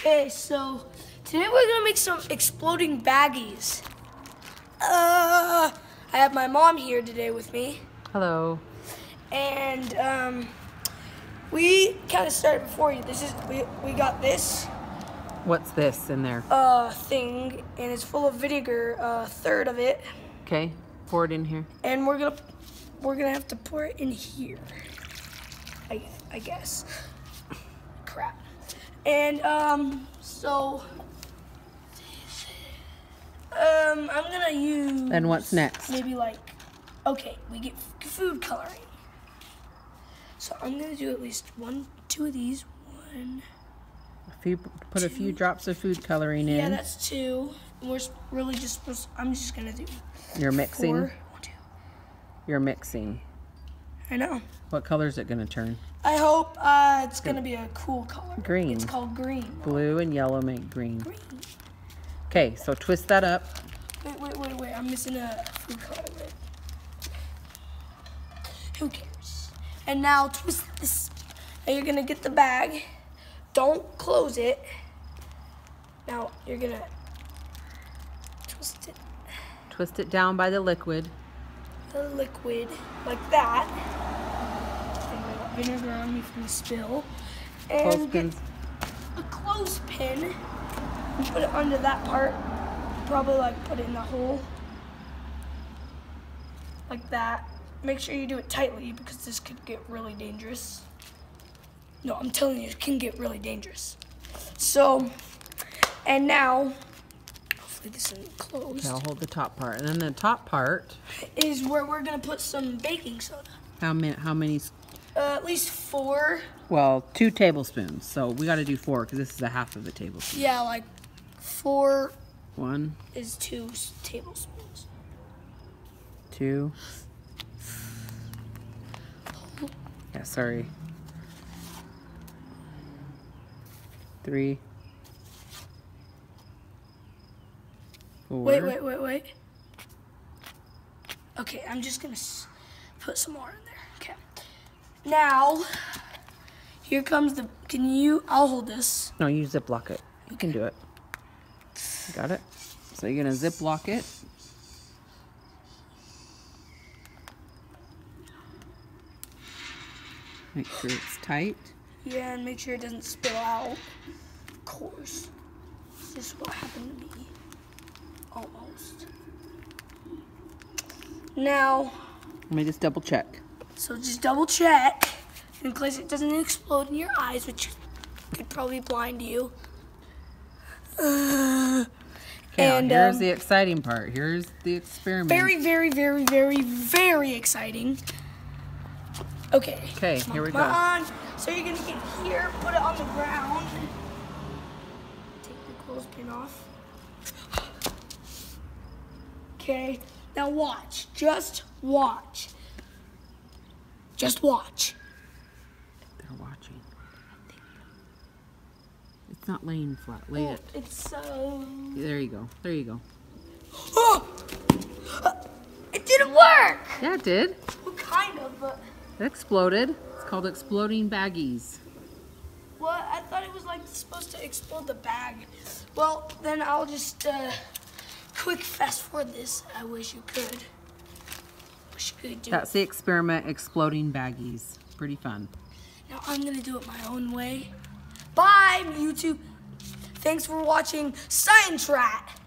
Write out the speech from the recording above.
Okay, so today we're gonna make some exploding baggies. I have my mom here today with me. Hello. And we kind of started before you. We got this What's this in there? thing, and it's full of vinegar, a third of it. Okay, pour it in here. And we're gonna have to pour it in here. I guess. Crap. And so I'm gonna use. And what's next? Maybe okay, we get food coloring. So I'm gonna do at least 2 of these. Put a few drops of food coloring in. Yeah, that's 2. And we're really just supposed. I'm just gonna do. You're mixing. 4. 1, 2. You're mixing. I know. What color is it gonna turn? I hope it's gonna be a cool color. Green. It's called green. Blue and yellow make green. Green. Okay, so twist that up. Wait. I'm missing a food color. Who cares? And now twist this. Now you're gonna get the bag. Don't close it. Now you're gonna twist it. Twist it down by the liquid. The liquid, like that. And I got vinegar on me from the spill. And get a clothespin and put it under that part. Probably put it in the hole. Like that. Make sure you do it tightly because this could get really dangerous. No, I'm telling you, it can get really dangerous. So, and now, hopefully this isn't closed. Okay, I'll hold the top part. And then the top part is where we're gonna put some baking soda. How many? At least 4. Well, 2 tablespoons. So we got to do 4 because this is a half of a tablespoon. Yeah, 4 1 is 2 tablespoons. 2. Yeah, sorry. 3. 4. Wait. Okay, I'm just gonna put some more in there. Okay. Now, here comes the. I'll hold this. No, you Ziploc it. You can do it. Got it? So you're gonna Ziploc it. Make sure it's tight. Yeah, and make sure it doesn't spill out. Of course. This is what happened to me. Almost. Now. Let me just double check. So just double check in case it doesn't explode in your eyes, which could probably blind you. Okay, and here's the exciting part. Here's the experiment. Very, very, very, very, very exciting. Okay. Okay, here we go. Come on. So you're gonna get here, put it on the ground. Take the clothespin off. Okay. Now watch. Just watch. Just watch. They're watching. It's not laying flat. Lay it. It's There you go. There you go. Oh! It didn't work! Yeah, it did. Well, kind of, but. It exploded. It's called exploding baggies. Well, I thought it was supposed to explode the bag. Well, then I'll just quick fast forward this. I wish you could. Wish you could do That's the experiment, exploding baggies. Pretty fun. Now I'm gonna do it my own way. Bye, YouTube. Thanks for watching Science Rat.